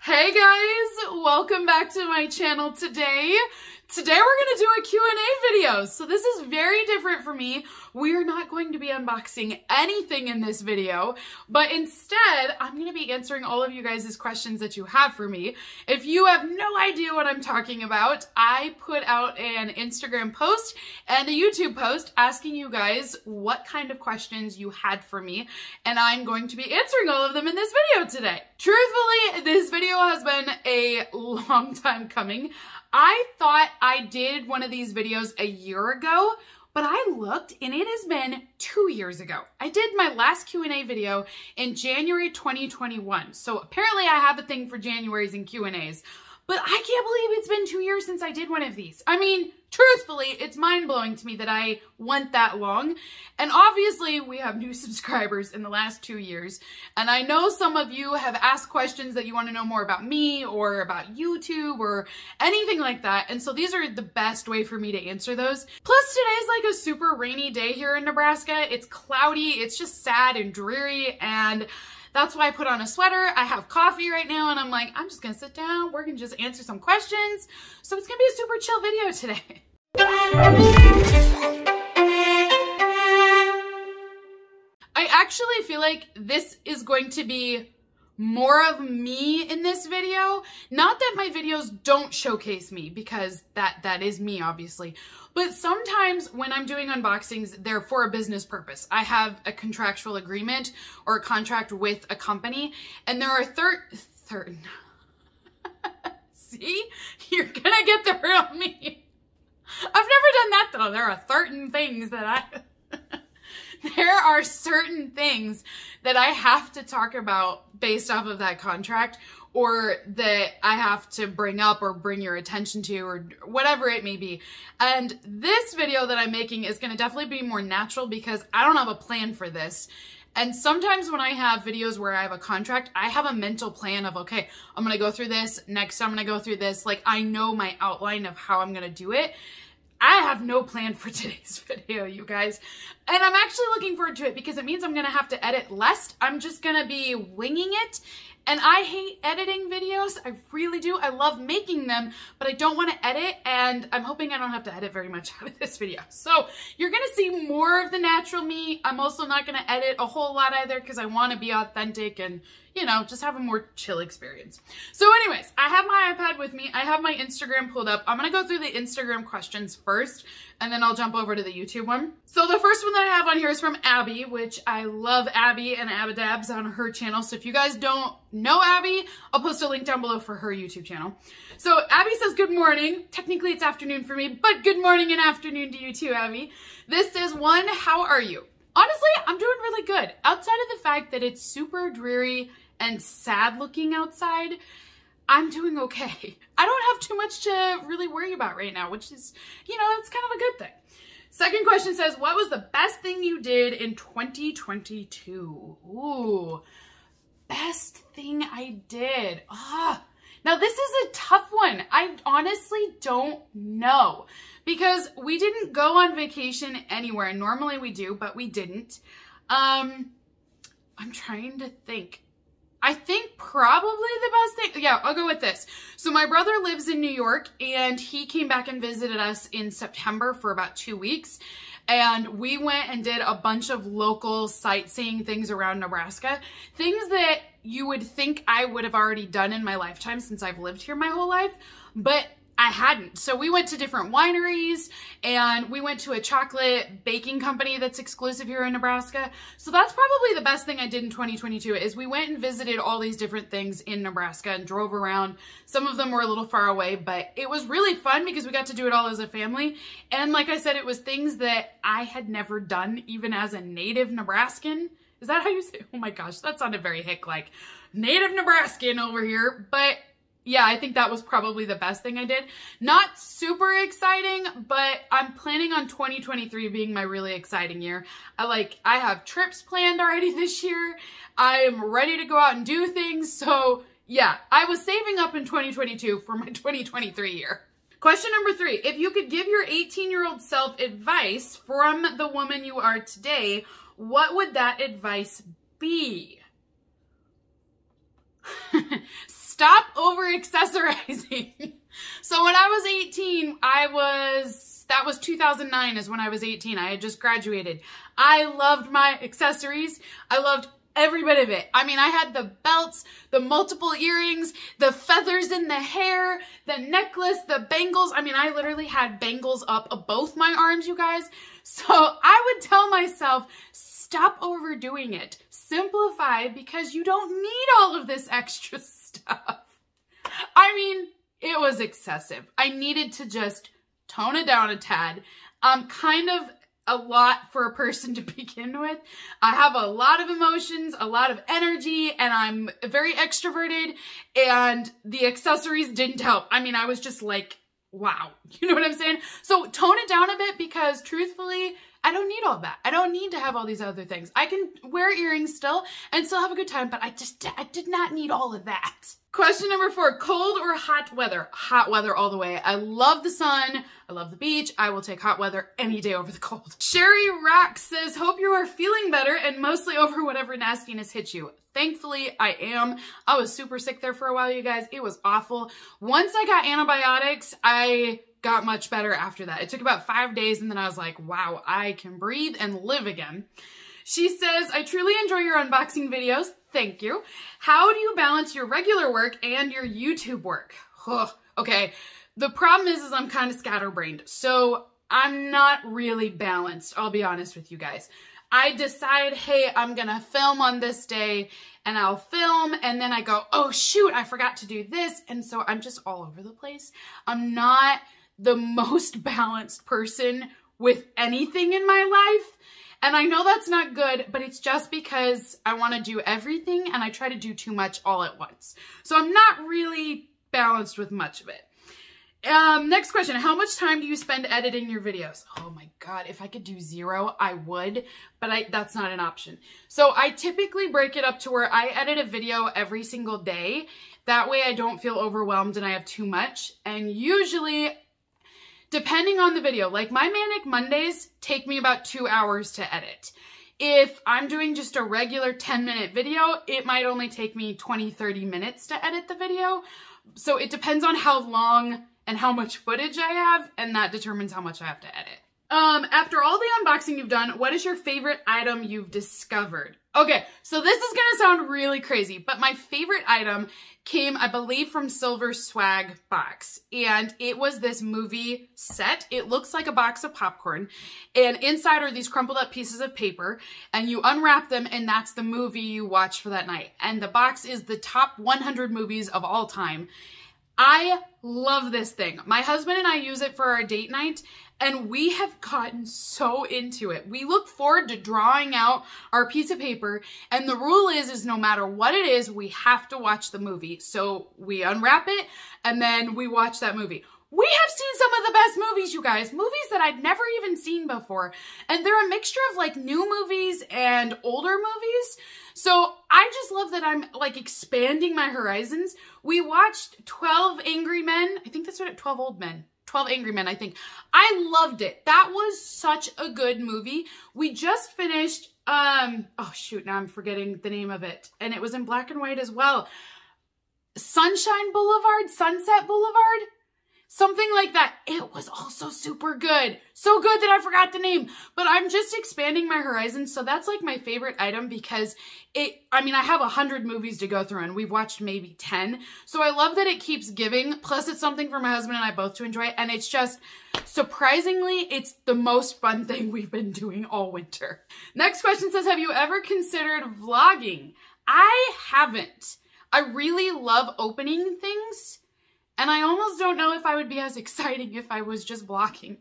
Hey guys, welcome back to my channel today. Today we're going to do a Q&A video. So this is very different for me. We are not going to be unboxing anything in this video, but instead I'm going to be answering all of you guys' questions that you have for me. If you have no idea what I'm talking about, I put out an Instagram post and a YouTube post asking you guys what kind of questions you had for me, and I'm going to be answering all of them in this video today. Truthfully, this video has been a long time coming. I thought I did one of these videos a year ago, but I looked and it has been 2 years ago. I did my last Q&A video in January 2021. So apparently I have a thing for Januaries and Q&As, but I can't believe it's been 2 years since I did one of these. I mean, truthfully, it's mind-blowing to me that I went that long. And obviously, we have new subscribers in the last 2 years. And I know some of you have asked questions that you want to know more about me or about YouTube or anything like that. And so these are the best way for me to answer those. Plus, today's like a super rainy day here in Nebraska. It's cloudy. It's just sad and dreary. And that's why I put on a sweater. I have coffee right now and I'm like, I'm just gonna sit down. We're gonna just answer some questions. So it's gonna be a super chill video today. I actually feel like this is going to be more of me in this video. Not that my videos don't showcase me, because that is me, obviously. But sometimes when I'm doing unboxings, they're for a business purpose. I have a contractual agreement or a contract with a company, and there are See? You're gonna get the real me. I've never done that though. There are certain things that there are certain things that I have to talk about based off of that contract, or that I have to bring up or bring your attention to, or whatever it may be. And this video that I'm making is going to definitely be more natural because I don't have a plan for this. And sometimes when I have videos where I have a contract, I have a mental plan of, okay, I'm going to go through this, next I'm going to go through this. Like, I know my outline of how I'm going to do it. I have no plan for today's video, you guys. And I'm actually looking forward to it because it means I'm going to have to edit less. I'm just going to be winging it. And I hate editing videos. I really do. I love making them, but I don't want to edit. And I'm hoping I don't have to edit very much out of this video. So you're going to see more of the natural me. I'm also not going to edit a whole lot either because I want to be authentic and, you know, just have a more chill experience. So anyways, I have my iPad with me. I have my Instagram pulled up. I'm going to go through the Instagram questions first, and then I'll jump over to the YouTube one. So the first one that I have on here is from Abby, which I love Abby and Abadabs on her channel. So if you guys don't know Abby, I'll post a link down below for her YouTube channel. So Abby says, good morning. Technically it's afternoon for me, but good morning and afternoon to you too, Abby. This is one, how are you? Honestly, I'm doing really good. Outside of the fact that it's super dreary and sad looking outside, I'm doing okay. I don't have too much to really worry about right now, which is, you know, it's kind of a good thing. Second question says, what was the best thing you did in 2022? Ooh, best thing I did. Now this is a tough one. I honestly don't know because we didn't go on vacation anywhere. Normally we do, but we didn't. I'm trying to think. I think probably the best thing, yeah, I'll go with this. So my brother lives in New York and he came back and visited us in September for about 2 weeks. And we went and did a bunch of local sightseeing things around Nebraska. Things that you would think I would have already done in my lifetime since I've lived here my whole life, but I hadn't. So we went to different wineries and we went to a chocolate baking company that's exclusive here in Nebraska. So that's probably the best thing I did in 2022 is we went and visited all these different things in Nebraska and drove around. Some of them were a little far away, but it was really fun because we got to do it all as a family. And like I said, it was things that I had never done even as a native Nebraskan. Is that how you say? Oh my gosh, that sounded very hick-like. Native Nebraskan over here, but yeah, I think that was probably the best thing I did. Not super exciting, but I'm planning on 2023 being my really exciting year. I have trips planned already this year. I am ready to go out and do things. So yeah, I was saving up in 2022 for my 2023 year. Question number 3, if you could give your 18-year-old self advice from the woman you are today, what would that advice be? stop over accessorizing. So when I was 18, that was 2009 is when I was 18. I had just graduated. I loved my accessories. I loved every bit of it. I mean, I had the belts, the multiple earrings, the feathers in the hair, the necklace, the bangles. I mean, I literally had bangles up both my arms, you guys. So I would tell myself, stop overdoing it. Simplify, because you don't need all of this extra stuff. I mean, it was excessive. I needed to just tone it down a tad. Kind of a lot for a person to begin with. I have a lot of emotions, a lot of energy, and I'm very extroverted, and the accessories didn't help. I mean, I was just like, wow. You know what I'm saying? So tone it down a bit, because truthfully, I don't need all that. I don't need to have all these other things. I can wear earrings still and still have a good time, but I did not need all of that. Question number 4, cold or hot weather? Hot weather all the way. I love the sun. I love the beach. I will take hot weather any day over the cold. Sherry Rack says, hope you are feeling better and mostly over whatever nastiness hit you. Thankfully, I am. I was super sick there for a while, you guys. It was awful. Once I got antibiotics, I got much better after that. It took about 5 days, and then I was like, wow, I can breathe and live again. She says, I truly enjoy your unboxing videos. Thank you. How do you balance your regular work and your YouTube work? Ugh. Okay, the problem is I'm kind of scatterbrained, so I'm not really balanced, I'll be honest with you guys. I decide, hey, I'm gonna film on this day, and I'll film, and then I go, oh shoot, I forgot to do this, and so I'm just all over the place. I'm not the most balanced person with anything in my life. And I know that's not good, but it's just because I want to do everything and I try to do too much all at once. So I'm not really balanced with much of it. Next question. How much time do you spend editing your videos? Oh my God, if I could do 0, I would, but that's not an option. So I typically break it up to where I edit a video every single day. That way I don't feel overwhelmed and I have too much. And usually, depending on the video, like my Manic Mondays take me about 2 hours to edit. If I'm doing just a regular 10-minute video, it might only take me 20-30 minutes to edit the video. So it depends on how long and how much footage I have, and that determines how much I have to edit. After all the unboxing you've done, what is your favorite item you've discovered? Okay, so this is gonna sound really crazy, but my favorite item came, I believe, from Silver Swag Box, and it was this movie set. It looks like a box of popcorn, and inside are these crumpled up pieces of paper, and you unwrap them, and that's the movie you watch for that night. And the box is the top 100 movies of all time. I love this thing. My husband and I use it for our date night, and we have gotten so into it. We look forward to drawing out our piece of paper, and the rule is no matter what it is, we have to watch the movie. So we unwrap it, and then we watch that movie. We have seen some of the best movies, you guys. Movies that I'd never even seen before. And they're a mixture of like new movies and older movies. So I just love that I'm like expanding my horizons. We watched 12 Angry Men. I think that's what 12 Old Men. 12 Angry Men, I think. I loved it. That was such a good movie. We just finished, oh shoot, now I'm forgetting the name of it. And it was in black and white as well. Sunshine Boulevard? Sunset Boulevard? Something like that. It was also super good. So good that I forgot the name. But I'm just expanding my horizons. So that's like my favorite item because I have 100 movies to go through and we've watched maybe 10. So I love that it keeps giving. Plus it's something for my husband and I both to enjoy. And it's just, surprisingly, it's the most fun thing we've been doing all winter. Next question says, have you ever considered vlogging? I haven't. I really love opening things. And I almost don't know if I would be as exciting if I was just blocking.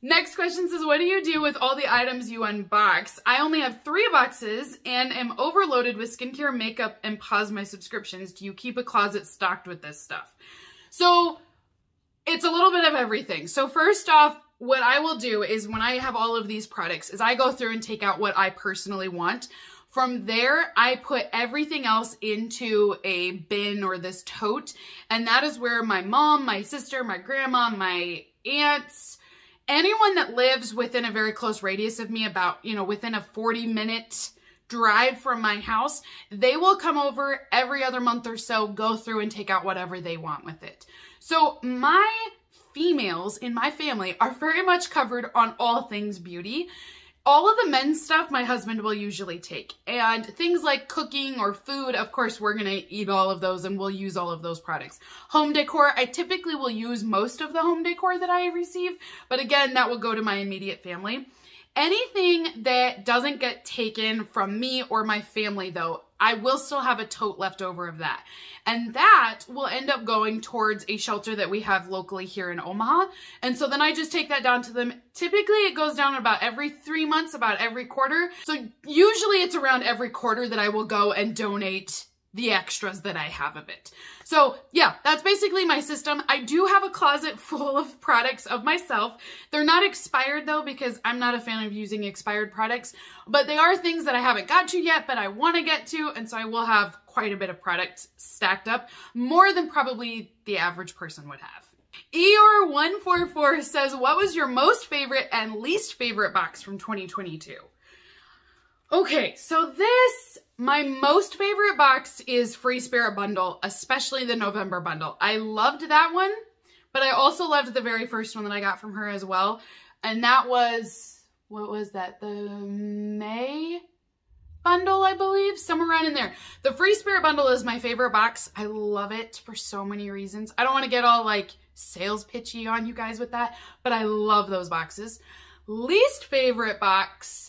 Next question says, what do you do with all the items you unbox? I only have 3 boxes and am overloaded with skincare, makeup, and pause my subscriptions. Do you keep a closet stocked with this stuff? So it's a little bit of everything. So first off, what I will do is when I have all of these products is I go through and take out what I personally want. From there, I put everything else into a bin or this tote, and that is where my mom, my sister, my grandma, my aunts, anyone that lives within a very close radius of me, about, within a 40-minute drive from my house, they will come over every other month or so, go through and take out whatever they want with it. So my females in my family are very much covered on all things beauty. All of the men's stuff my husband will usually take, and things like cooking or food, of course, we're gonna eat all of those and we'll use all of those products. Home decor, I typically will use most of the home decor that I receive, but again, that will go to my immediate family. Anything that doesn't get taken from me or my family though, I will still have a tote left over of that. And that will end up going towards a shelter that we have locally here in Omaha. And so then I just take that down to them. Typically it goes down about every 3 months, about every quarter. So usually it's around every quarter that I will go and donate the extras that I have of it. So yeah, that's basically my system. I do have a closet full of products of myself. They're not expired though, because I'm not a fan of using expired products, but they are things that I haven't got to yet, but I want to get to. And so I will have quite a bit of products stacked up, more than probably the average person would have. Eeyore144 says, what was your most favorite and least favorite box from 2022? Okay, so my most favorite box is Free Spirit Bundle, especially the November bundle. I loved that one, but I also loved the very first one that I got from her as well. And that was, what was that? The May bundle, I believe, somewhere around in there. The Free Spirit Bundle is my favorite box. I love it for so many reasons. I don't want to get all like sales pitchy on you guys with that, but I love those boxes. Least favorite box,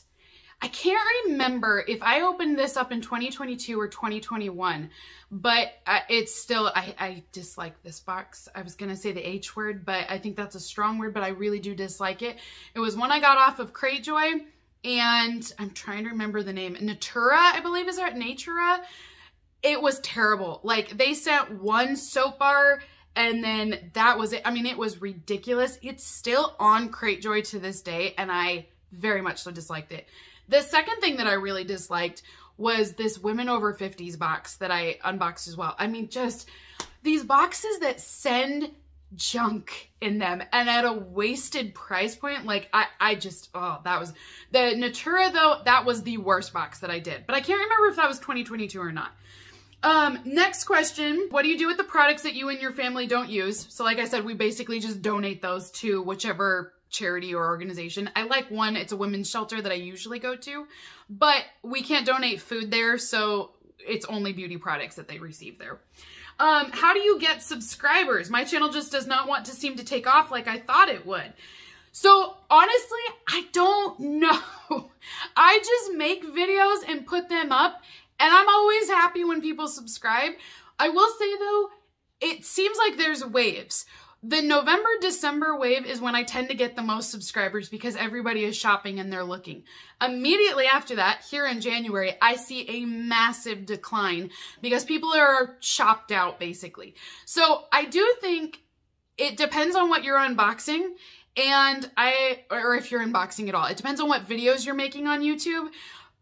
I can't remember if I opened this up in 2022 or 2021, but it's still, I dislike this box. I was going to say the H word, but I think that's a strong word, but I really do dislike it. It was one I got off of Cratejoy, and I'm trying to remember the name. Natura, I believe, is that Natura? It was terrible. Like, they sent one soap bar, and then that was it. I mean, it was ridiculous. It's still on Cratejoy to this day, and I very much so disliked it. The second thing that I really disliked was this Women Over 50s box that I unboxed as well. I mean, just these boxes that send junk in them and at a wasted price point. Like, I just, oh, that was, the Natura though, that was the worst box that I did. But I can't remember if that was 2022 or not. Next question, what do you do with the products that you and your family don't use? So like I said, we basically just donate those to whichever charity or organization. I like one, it's a women's shelter that I usually go to, but we can't donate food there, so it's only beauty products that they receive there. How do you get subscribers? My channel just does not want to seem to take off like I thought it would. So honestly, I don't know. I just make videos and put them up, and I'm always happy when people subscribe. I will say though, it seems like there's waves. The November-December wave is when I tend to get the most subscribers because everybody is shopping and they're looking. Immediately after that, here in January, I see a massive decline because people are shopped out basically. So I do think it depends on what you're unboxing, and or if you're unboxing at all. It depends on what videos you're making on YouTube,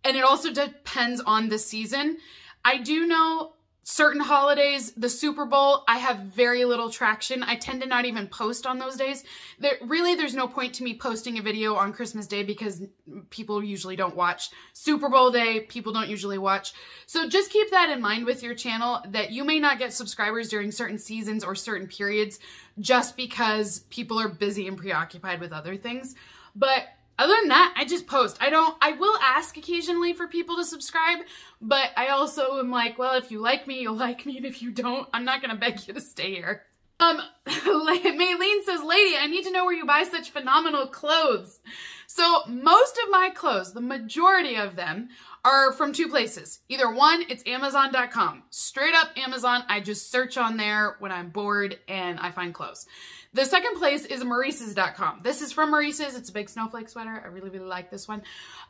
and it also depends on the season. I do know certain holidays, the Super Bowl, I have very little traction. I tend to not even post on those days. There's no point to me posting a video on Christmas Day because people usually don't watch. Super Bowl Day, people don't usually watch. So just keep that in mind with your channel, that you may not get subscribers during certain seasons or certain periods just because people are busy and preoccupied with other things. But other than that, I just post. I will ask occasionally for people to subscribe, but I also am like, well, if you like me, you'll like me, and if you don't, I'm not gonna beg you to stay here. Maylene says, lady, I need to know where you buy such phenomenal clothes. So most of my clothes, the majority of them, are from two places. Either one, it's Amazon.com. Straight up Amazon. I just search on there when I'm bored and I find clothes. The second place is Maurice's.com. This is from Maurice's. It's a big snowflake sweater. I really, really like this one.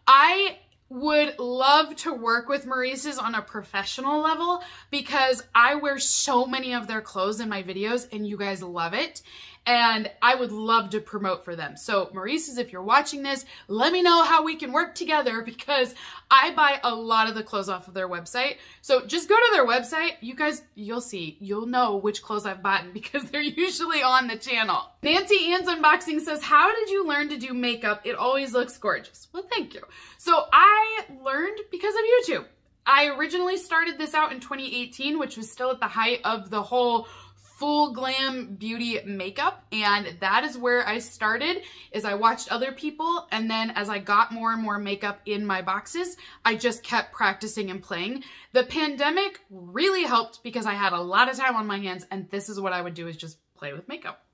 I would love to work with Maurice's on a professional level because I wear so many of their clothes in my videos and you guys love it. and I would love to promote for them. So Maurice's, if you're watching this, let me know how we can work together, because I buy a lot of the clothes off of their website. So just go to their website. You guys, you'll know which clothes I've bought because they're usually on the channel. Nancy Ann's Unboxing says, how did you learn to do makeup? It always looks gorgeous. Well, thank you. So I learned because of YouTube. I originally started this out in 2018, which was still at the height of the whole full glam beauty makeup, and that is where I started. Is I watched other people, and then as I got more and more makeup in my boxes, I just kept practicing and playing. The pandemic really helped because I had a lot of time on my hands, and this is what I would do, is just play with makeup.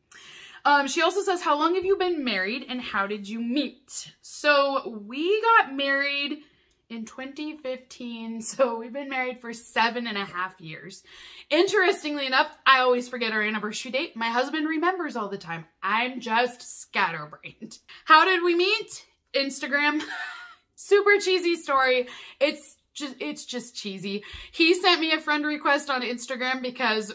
She also says, how long have you been married and how did you meet? So we got married in 2015, so we've been married for 7.5 years. Interestingly enough, I always forget our anniversary date. My husband remembers all the time. I'm just scatterbrained. How did we meet? Instagram. Super cheesy story. It's just cheesy. He sent me a friend request on Instagram because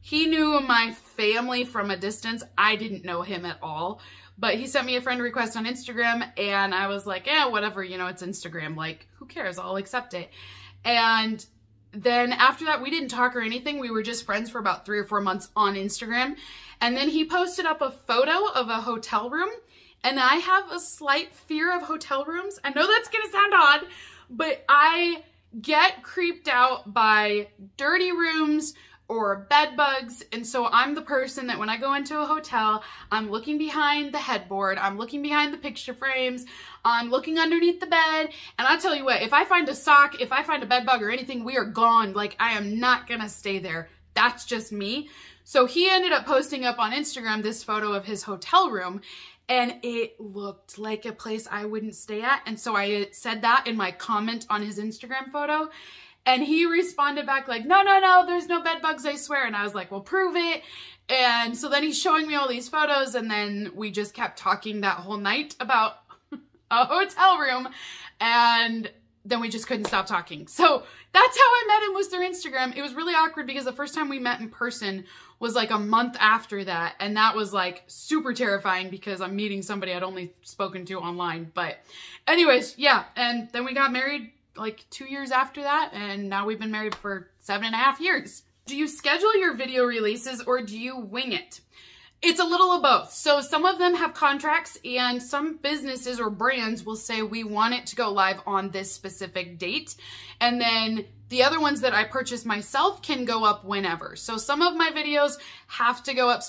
he knew my family from a distance. I didn't know him at all. But he sent me a friend request on Instagram, and I was like, yeah, whatever, you know, it's Instagram. Like, who cares? I'll accept it. And then after that, we didn't talk or anything. We were just friends for about 3 or 4 months on Instagram. And then he posted up a photo of a hotel room. And I have a slight fear of hotel rooms. I know that's going to sound odd, but I get creeped out by dirty rooms or bed bugs. And so I'm the person that when I go into a hotel, I'm looking behind the headboard, I'm looking behind the picture frames, I'm looking underneath the bed. And I tell you what, if I find a sock, if I find a bed bug or anything, we are gone. Like, I am not gonna stay there. That's just me. So he ended up posting up on Instagram this photo of his hotel room, and it looked like a place I wouldn't stay at. And so I said that in my comment on his Instagram photo. And he responded back like, no, there's no bed bugs, I swear. And I was like, well, prove it. And so then he's showing me all these photos, and then we just kept talking that whole night about a hotel room, and then we just couldn't stop talking. So that's how I met him, was through Instagram. It was really awkward because the first time we met in person was like a month after that. And that was like super terrifying because I'm meeting somebody I'd only spoken to online. But anyways, yeah. And then we got married like 2 years after that, and now we've been married for 7.5 years. Do you schedule your video releases or do you wing it? It's a little of both. So some of them have contracts, and some businesses or brands will say we want it to go live on this specific date. And then the other ones that I purchase myself can go up whenever. So some of my videos have to go up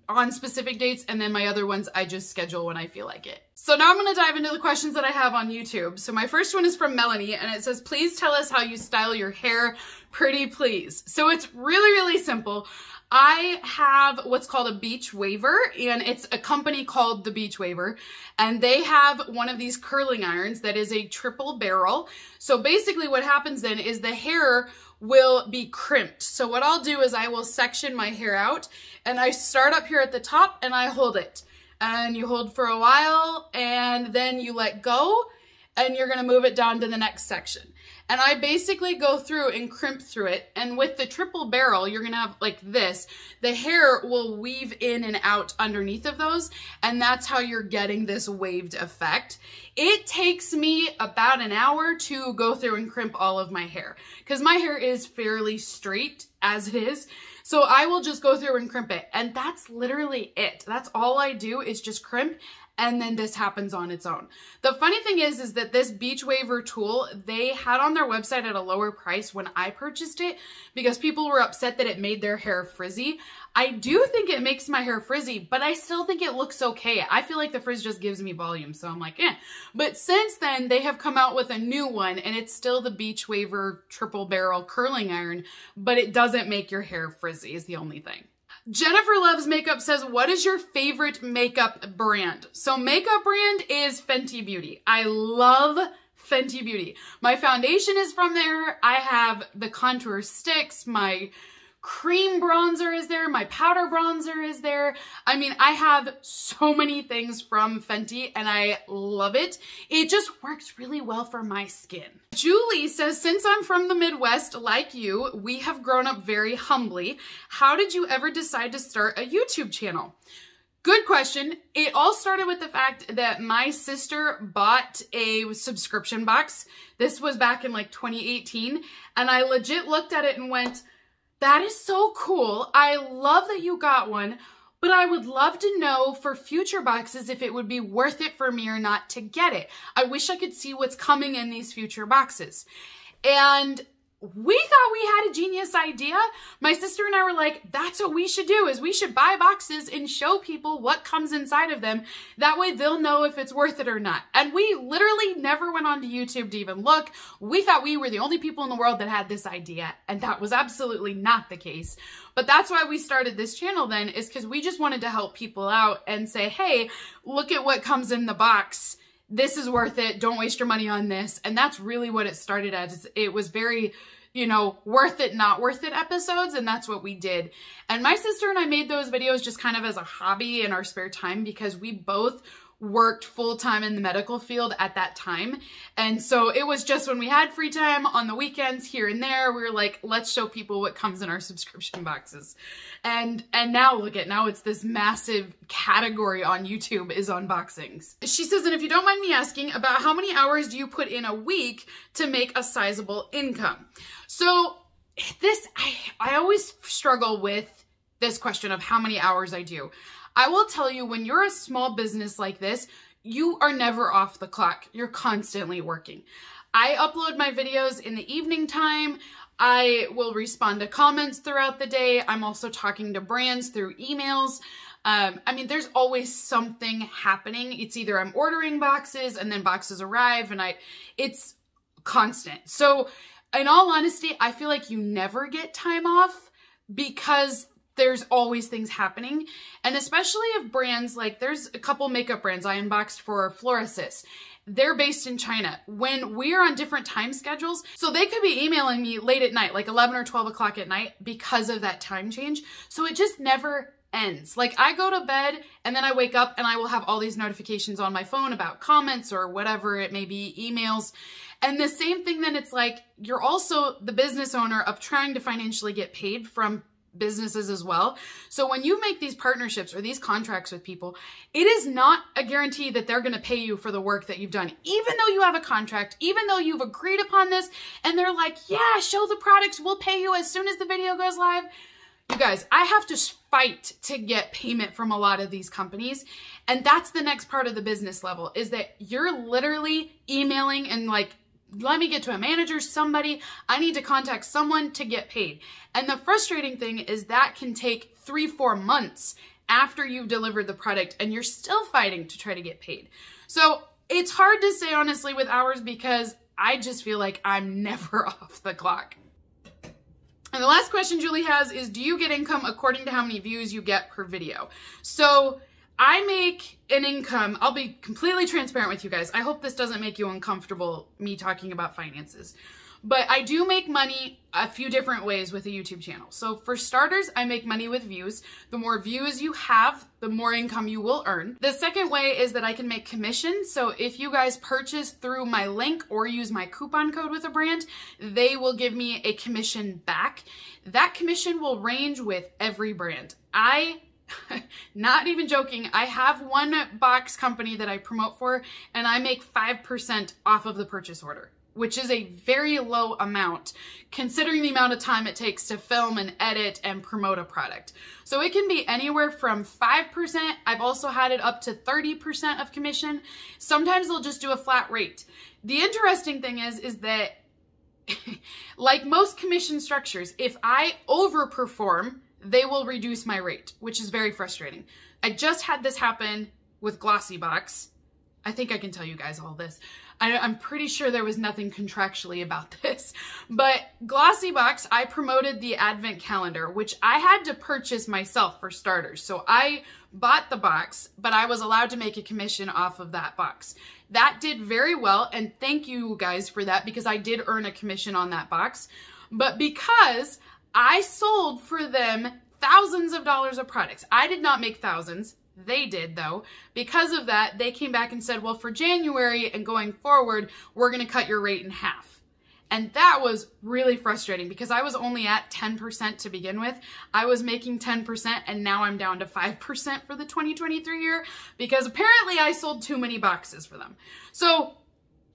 on specific dates, and then my other ones I just schedule when I feel like it. So now I'm going to dive into the questions that I have on YouTube. So my first one is from Melanie, and it says, please tell us how you style your hair, pretty please. So it's really, really simple. I have what's called a beach waver, and it's a company called the Beach Waver, and they have one of these curling irons that is a triple barrel. So basically what happens then is the hair will be crimped. So what I'll do is I will section my hair out, and I start up here at the top and I hold it. And you hold for a while, and then you let go, and you're gonna move it down to the next section. And I basically go through and crimp through it. And with the triple barrel, you're gonna have like this. The hair will weave in and out underneath of those, and that's how you're getting this waved effect. It takes me about an hour to go through and crimp all of my hair, because my hair is fairly straight as it is. So I will just go through and crimp it, and that's literally it. That's all I do, is just crimp, and then this happens on its own. The funny thing is that this Beach Waver tool, they had on their website at a lower price when I purchased it because people were upset that it made their hair frizzy. I do think it makes my hair frizzy, but I still think it looks okay. I feel like the frizz just gives me volume, so I'm like, eh. But since then, they have come out with a new one, and it's still the Beach Waver triple barrel curling iron, but it doesn't make your hair frizzy is the only thing. Jennifer Loves Makeup says, what is your favorite makeup brand? So makeup brand is Fenty Beauty. I love Fenty Beauty. My foundation is from there. I have the contour sticks, my cream bronzer is there. My powder bronzer is there. I mean, I have so many things from Fenty and I love it. It just works really well for my skin. Julie says, since I'm from the Midwest like you, we have grown up very humbly. How did you ever decide to start a YouTube channel? Good question. It all started with the fact that my sister bought a subscription box. This was back in like 2018. And I legit looked at it and went, that is so cool. I love that you got one, but I would love to know for future boxes if it would be worth it for me or not to get it. I wish I could see what's coming in these future boxes. And we thought we had a genius idea. My sister and I were like, that's what we should do, is we should buy boxes and show people what comes inside of them. That way they'll know if it's worth it or not. And we literally never went onto YouTube to even look. We thought we were the only people in the world that had this idea, and that was absolutely not the case. But that's why we started this channel then, is because we just wanted to help people out and say, hey, look at what comes in the box. This is worth it. Don't waste your money on this. And that's really what it started as. It was very, you know, worth it, not worth it episodes. And that's what we did. And my sister and I made those videos just kind of as a hobby in our spare time because we both worked full-time in the medical field at that time. And so it was just when we had free time on the weekends here and there, we were like, let's show people what comes in our subscription boxes. And now look at, now it's this massive category on YouTube is unboxings. She says, and if you don't mind me asking, about how many hours do you put in a week to make a sizable income? So this, I always struggle with this question of how many hours I do. I will tell you, when you're a small business like this, you are never off the clock. You're constantly working. I upload my videos in the evening time. I will respond to comments throughout the day. I'm also talking to brands through emails. I mean, there's always something happening. It's either I'm ordering boxes and then boxes arrive and it's constant. So in all honesty, I feel like you never get time off because there's always things happening. And especially if brands, like there's a couple makeup brands I unboxed for Florasis. They're based in China. When we are on different time schedules, so they could be emailing me late at night, like 11 or 12 o'clock at night because of that time change. So it just never ends. Like I go to bed and then I wake up and I will have all these notifications on my phone about comments or whatever it may be, emails. And the same thing, then it's like, you're also the business owner of trying to financially get paid from businesses as well. So when you make these partnerships or these contracts with people, it is not a guarantee that they're going to pay you for the work that you've done. Even though you have a contract, even though you've agreed upon this and they're like, yeah, show the products, we'll pay you as soon as the video goes live. You guys, I have to fight to get payment from a lot of these companies. And that's the next part of the business level, is that you're literally emailing and like, let me get to a manager, somebody, I need to contact someone to get paid. And the frustrating thing is that can take 3-4 months after you've delivered the product and you're still fighting to try to get paid. So it's hard to say honestly with hours because I just feel like I'm never off the clock. And the last question Julie has is, do you get income according to how many views you get per video? So I make an income. I'll be completely transparent with you guys. I hope this doesn't make you uncomfortable, me talking about finances. But I do make money a few different ways with a YouTube channel. So for starters, I make money with views. The more views you have, the more income you will earn. The second way is that I can make commission. So if you guys purchase through my link or use my coupon code with a brand, they will give me a commission back. That commission will range with every brand. Not even joking, I have one box company that I promote for and I make 5% off of the purchase order, which is a very low amount considering the amount of time it takes to film and edit and promote a product. So it can be anywhere from 5%. I've also had it up to 30% of commission. Sometimes they'll just do a flat rate. The interesting thing is that like most commission structures, if I overperform, they will reduce my rate, which is very frustrating. I just had this happen with Glossybox. I think I can tell you guys all this. I'm pretty sure there was nothing contractually about this, but Glossybox, I promoted the advent calendar, which I had to purchase myself for starters. So I bought the box, but I was allowed to make a commission off of that box. That did very well, and thank you guys for that because I did earn a commission on that box. But because I sold for them thousands of dollars of products. I did not make thousands. They did though. Because of that, they came back and said, well, for January and going forward, we're going to cut your rate in half. And that was really frustrating because I was only at 10% to begin with. I was making 10% and now I'm down to 5% for the 2023 year because apparently I sold too many boxes for them. So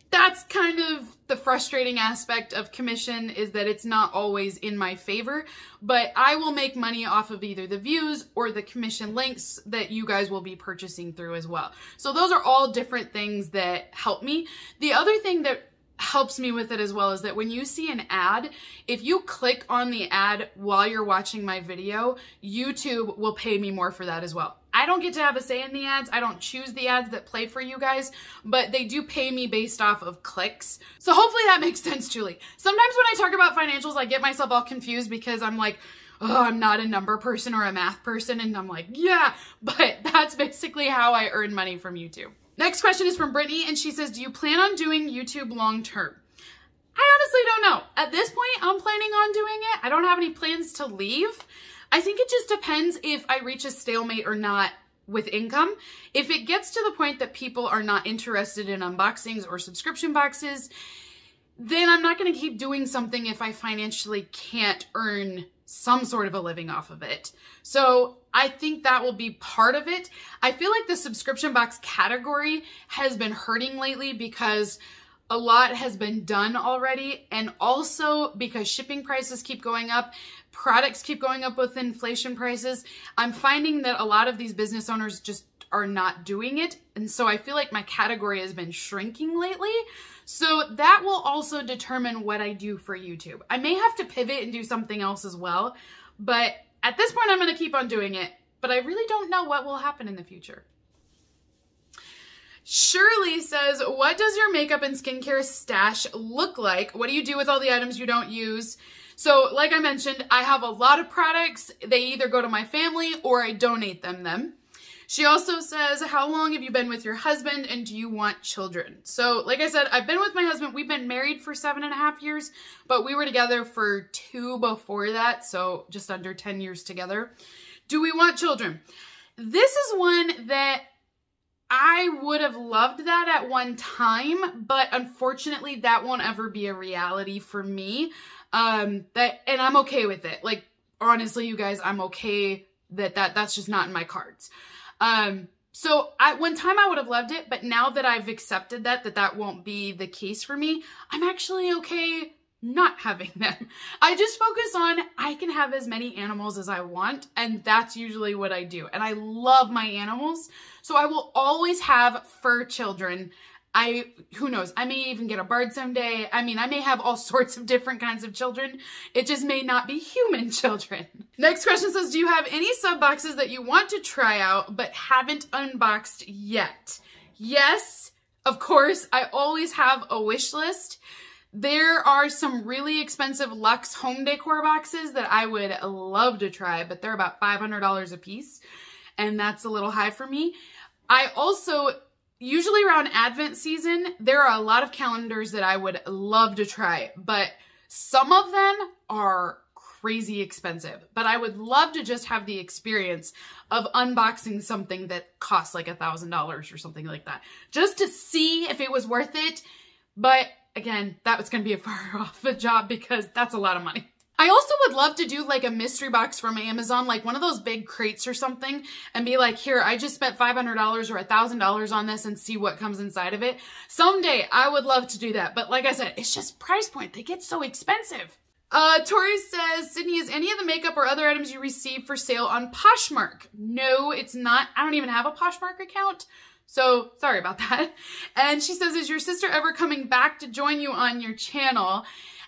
that's kind of the frustrating aspect of commission, is that it's not always in my favor, but I will make money off of either the views or the commission links that you guys will be purchasing through as well. So those are all different things that help me. The other thing that helps me with it as well is that when you see an ad, if you click on the ad while you're watching my video, YouTube will pay me more for that as well. I don't get to have a say in the ads. I don't choose the ads that play for you guys, but they do pay me based off of clicks. So hopefully that makes sense, Julie. Sometimes when I talk about financials, I get myself all confused because I'm like, oh, I'm not a number person or a math person. And I'm like, yeah, but that's basically how I earn money from YouTube. Next question is from Brittany, and she says, do you plan on doing YouTube long term? I honestly don't know. At this point, I'm planning on doing it. I don't have any plans to leave. I think it just depends if I reach a stalemate or not with income. If it gets to the point that people are not interested in unboxings or subscription boxes, then I'm not going to keep doing something if I financially can't earn some sort of a living off of it. So I think that will be part of it. I feel like the subscription box category has been hurting lately because a lot has been done already, and also because shipping prices keep going up, products keep going up with inflation prices. I'm finding that a lot of these business owners just are not doing it, and so I feel like my category has been shrinking lately. So that will also determine what I do for YouTube. I may have to pivot and do something else as well, but at this point I'm going to keep on doing it, but I really don't know what will happen in the future. Shirley says, what does your makeup and skincare stash look like? What do you do with all the items you don't use? So like I mentioned, I have a lot of products. They either go to my family or I donate them. She also says, how long have you been with your husband and do you want children? So like I said, I've been with my husband. We've been married for 7.5 years, but we were together for 2 before that. So just under 10 years together. Do we want children? This is one that I would have loved that at one time, but unfortunately that won't ever be a reality for me. And I'm okay with it. Like, honestly, you guys, I'm okay that's just not in my cards. So at one time I would have loved it, but now that I've accepted that won't be the case for me, I'm actually okay not having them. I just focus on, I can have as many animals as I want, and that's usually what I do. And I love my animals, so I will always have fur children. Who knows, I may even get a bird someday. I mean, I may have all sorts of different kinds of children. It just may not be human children. Next question says, do you have any sub boxes that you want to try out but haven't unboxed yet? Yes, of course. I always have a wish list. There are some really expensive luxe home decor boxes that I would love to try, but they're about $500 a piece, and that's a little high for me. I also, usually around Advent season, there are a lot of calendars that I would love to try, but some of them are crazy expensive. But I would love to just have the experience of unboxing something that costs like $1,000 or something like that, just to see if it was worth it. But again, that was going to be a far off a job because that's a lot of money. I also would love to do like a mystery box from Amazon, like one of those big crates or something, and be like, here, I just spent $500 or $1,000 on this and see what comes inside of it. Someday I would love to do that. But like I said, it's just price point. They get so expensive. Tori says, Sydney, is any of the makeup or other items you receive for sale on Poshmark? No, it's not. I don't even have a Poshmark account. So sorry about that. And she says, is your sister ever coming back to join you on your channel?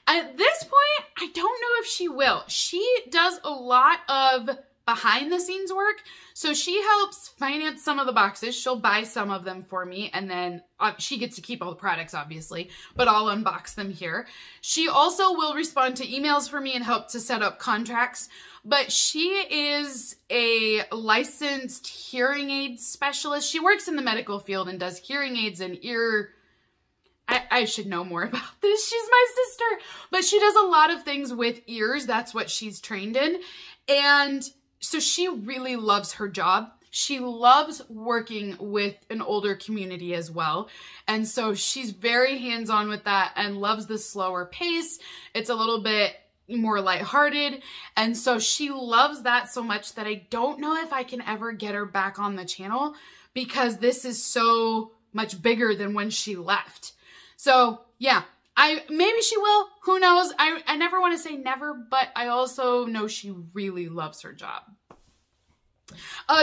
At this point, I don't know if she will. She does a lot of behind the scenes work. So she helps finance some of the boxes. She'll buy some of them for me, and then she gets to keep all the products, obviously, but I'll unbox them here. She also will respond to emails for me and help to set up contracts. But she is a licensed hearing aid specialist. She works in the medical field and does hearing aids and ear, I should know more about this. She's my sister, but she does a lot of things with ears. That's what she's trained in. And so she really loves her job. She loves working with an older community as well. And so she's very hands-on with that and loves the slower pace. It's a little bit more lighthearted. And so she loves that so much that I don't know if I can ever get her back on the channel because this is so much bigger than when she left. So yeah, maybe she will, who knows? I never want to say never, but I also know she really loves her job.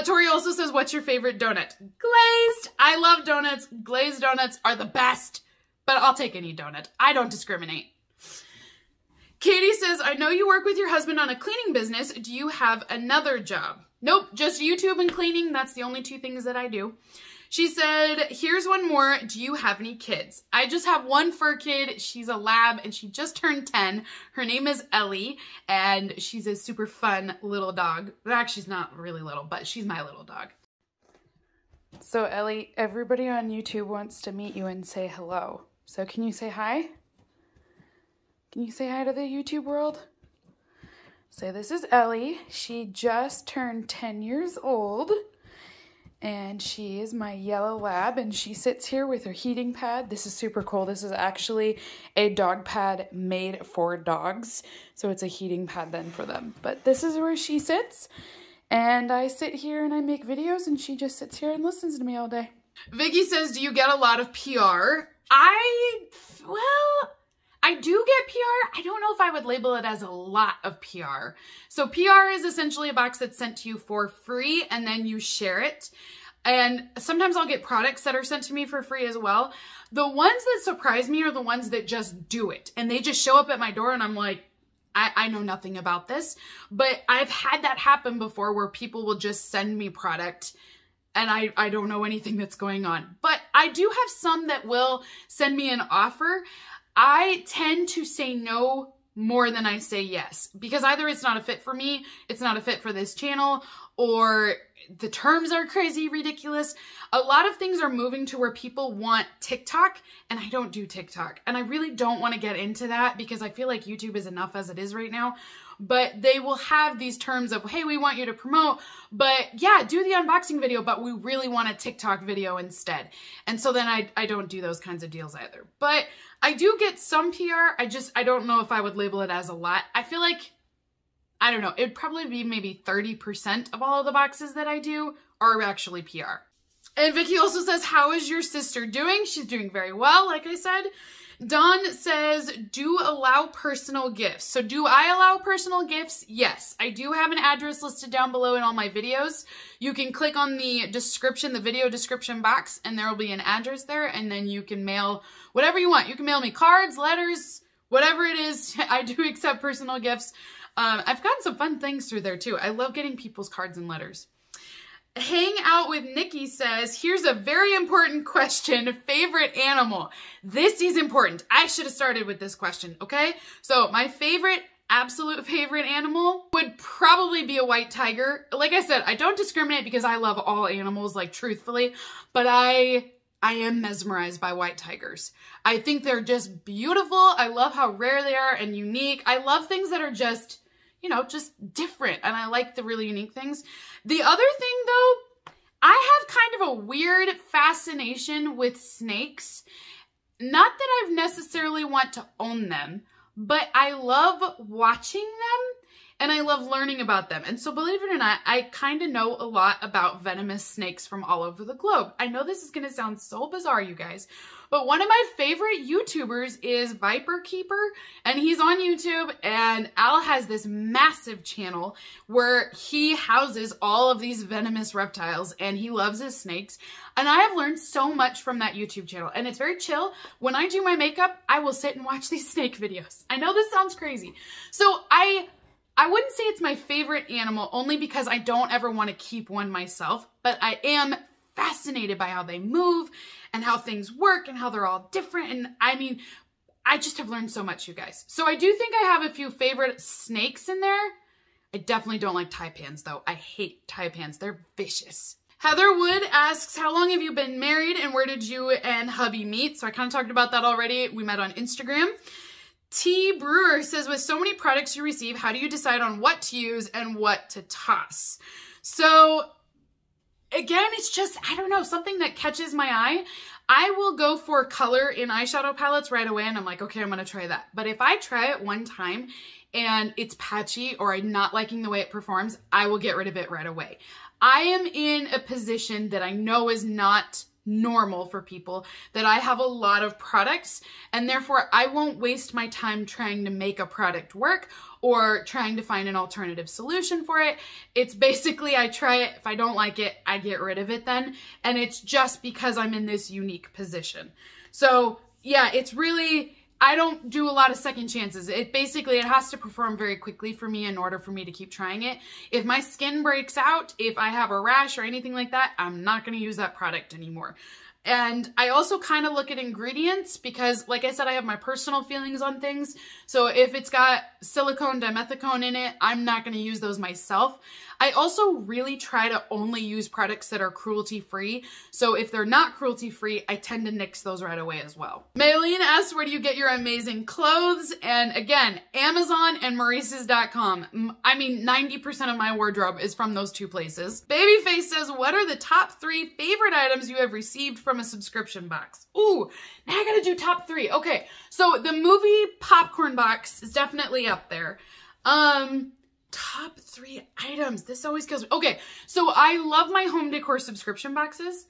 Tori also says, what's your favorite donut? Glazed. I love donuts. Glazed donuts are the best, but I'll take any donut. I don't discriminate. Katie says, I know you work with your husband on a cleaning business. Do you have another job? Nope, just YouTube and cleaning. That's the only two things that I do. She said, here's one more. Do you have any kids? I just have one fur kid. She's a lab and she just turned 10. Her name is Ellie and she's a super fun little dog. Actually, she's not really little, but she's my little dog. So Ellie, everybody on YouTube wants to meet you and say hello. So can you say hi? Can you say hi to the YouTube world? So this is Ellie. She just turned 10 years old. And she is my yellow lab, and she sits here with her heating pad. This is super cool. This is actually a dog pad made for dogs. So it's a heating pad then for them. But this is where she sits. And I sit here and I make videos, and she just sits here and listens to me all day. Vicky says, do you get a lot of PR? Well, I do get PR. I don't know if I would label it as a lot of PR. So PR is essentially a box that's sent to you for free and then you share it. And sometimes I'll get products that are sent to me for free as well. The ones that surprise me are the ones that just do it. And they just show up at my door and I'm like, I know nothing about this. But I've had that happen before where people will just send me product and I don't know anything that's going on. But I do have some that will send me an offer. I tend to say no more than I say yes, because either it's not a fit for me, it's not a fit for this channel, or the terms are crazy ridiculous. A lot of things are moving to where people want TikTok, and I don't do TikTok. And I really don't want to get into that because I feel like YouTube is enough as it is right now. But they will have these terms of, hey, we want you to promote, but yeah, do the unboxing video, but we really want a TikTok video instead. And so then I don't do those kinds of deals either. But I do get some PR. I don't know if I would label it as a lot. I feel like, I don't know, it'd probably be maybe 30% of all of the boxes that I do are actually PR. And Vicky also says, how is your sister doing? She's doing very well, like I said. Dawn says, do allow personal gifts. So do I allow personal gifts? Yes. I do have an address listed down below in all my videos. You can click on the description, the video description box, and there will be an address there, and then you can mail whatever you want. You can mail me cards, letters, whatever it is. I do accept personal gifts. I've gotten some fun things through there too. I love getting people's cards and letters. Hang Out with Nikki says, here's a very important question. Favorite animal? This is important. I should have started with this question, okay? So my favorite, absolute favorite animal would probably be a white tiger. Like I said, I don't discriminate because I love all animals, like truthfully, but I am mesmerized by white tigers. I think they're just beautiful. I love how rare they are and unique. I love things that are just, you know, just different. And I like the really unique things. The other thing though, I have kind of a weird fascination with snakes. Not that I've necessarily want to own them, but I love watching them and I love learning about them. And so believe it or not, I kind of know a lot about venomous snakes from all over the globe. I know this is going to sound so bizarre, you guys, but one of my favorite YouTubers is Viperkeeper, and he's on YouTube, and Al has this massive channel where he houses all of these venomous reptiles, and he loves his snakes. And I have learned so much from that YouTube channel, and it's very chill. When I do my makeup, I will sit and watch these snake videos. I know this sounds crazy. So I wouldn't say it's my favorite animal only because I don't ever want to keep one myself, but I am fascinated by how they move and how things work and how they're all different. And I mean, I just have learned so much, you guys. So I do think I have a few favorite snakes in there. I definitely don't like taipans though. I hate taipans. They're vicious. Heather Wood asks, how long have you been married and where did you and hubby meet? So I kind of talked about that already. We met on Instagram. T. Brewer says, with so many products you receive, how do you decide on what to use and what to toss? So again, it's just, I don't know, something that catches my eye. I will go for color in eyeshadow palettes right away and I'm like, okay, I'm going to try that. But if I try it one time and it's patchy or I'm not liking the way it performs, I will get rid of it right away. I am in a position that I know is not normal for people, that I have a lot of products and therefore I won't waste my time trying to make a product work or trying to find an alternative solution for it. It's basically I try it, if I don't like it, I get rid of it then, and it's just because I'm in this unique position. So yeah, it's really, I don't do a lot of second chances. It has to perform very quickly for me in order for me to keep trying it. If my skin breaks out, if I have a rash or anything like that, I'm not going to use that product anymore. And I also kind of look at ingredients because, like I said, I have my personal feelings on things. So if it's got silicone dimethicone in it, I'm not going to use those myself. I also really try to only use products that are cruelty-free. So if they're not cruelty-free, I tend to nix those right away as well. Maylene asks, where do you get your amazing clothes? And again, Amazon and Maurice's.com. I mean, 90% of my wardrobe is from those two places. Babyface says, what are the top 3 favorite items you have received from a subscription box? Ooh, now I gotta do top 3. Okay, so the movie popcorn box is definitely up there. Top 3 items. This always kills me. Okay, so I love my home decor subscription boxes.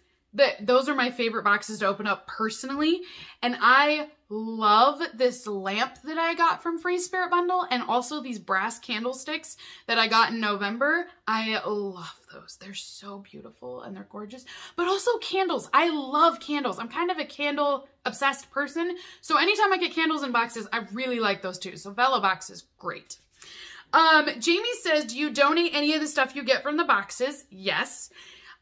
Those are my favorite boxes to open up personally. And I love this lamp that I got from Free Spirit Bundle and also these brass candlesticks that I got in November. I love those. They're so beautiful and they're gorgeous. But also candles. I love candles. I'm kind of a candle obsessed person. So anytime I get candles in boxes, I really like those too. So Velo box is great. Jamie says, do you donate any of the stuff you get from the boxes? Yes.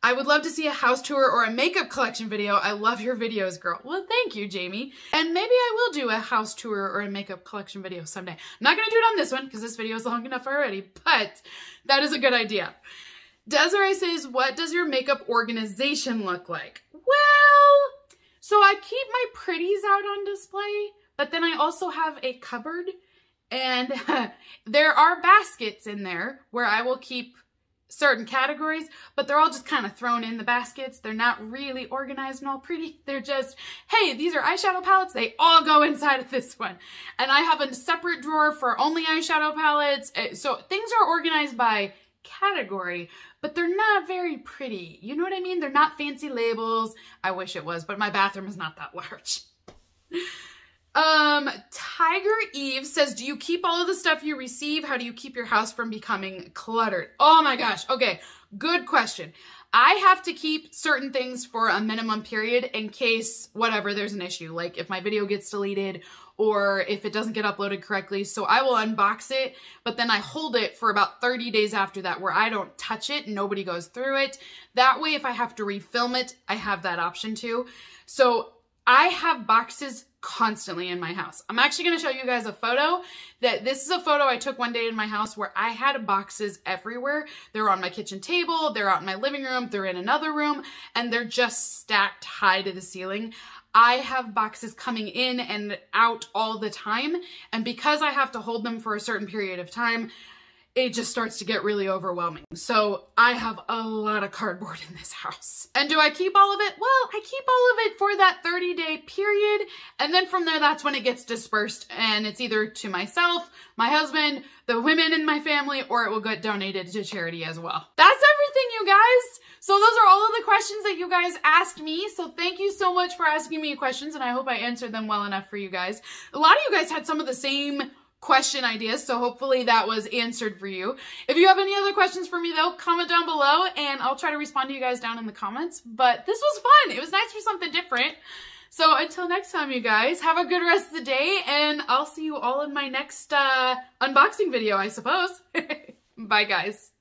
I would love to see a house tour or a makeup collection video. I love your videos, girl. Well, thank you, Jamie. And maybe I will do a house tour or a makeup collection video someday. I'm not going to do it on this one because this video is long enough already, but that is a good idea. Desiree says, what does your makeup organization look like? Well, so I keep my pretties out on display, but then I also have a cupboard. And there are baskets in there where I will keep certain categories, but they're all just kind of thrown in the baskets. They're not really organized and all pretty. They're just, hey, these are eyeshadow palettes. They all go inside of this one. And I have a separate drawer for only eyeshadow palettes. So things are organized by category, but they're not very pretty. You know what I mean? They're not fancy labels. I wish it was, but my bathroom is not that large. Tiger Eve says, do you keep all of the stuff you receive? How do you keep your house from becoming cluttered? Oh my gosh. Okay. Good question. I have to keep certain things for a minimum period in case whatever, there's an issue. Like if my video gets deleted or if it doesn't get uploaded correctly. So I will unbox it, but then I hold it for about 30 days after that where I don't touch it. Nobody goes through it. That way, if I have to refilm it, I have that option too. So I have boxes constantly in my house. I'm actually going to show you guys a photo this is a photo I took one day in my house where I had boxes everywhere. They're on my kitchen table, they're out in my living room, they're in another room, and they're just stacked high to the ceiling. I have boxes coming in and out all the time, and because I have to hold them for a certain period of time, it just starts to get really overwhelming. So I have a lot of cardboard in this house. And do I keep all of it? Well, I keep all of it for that 30-day period. And then from there, that's when it gets dispersed. And it's either to myself, my husband, the women in my family, or it will get donated to charity as well. That's everything, you guys. So those are all of the questions that you guys asked me. So thank you so much for asking me questions. And I hope I answered them well enough for you guys. A lot of you guys had some of the same question ideas, so hopefully that was answered for you. If you have any other questions for me though, comment down below and I'll try to respond to you guys down in the comments. But this was fun. It was nice for something different. So until next time, you guys, have a good rest of the day and I'll see you all in my next unboxing video, I suppose. Bye, guys.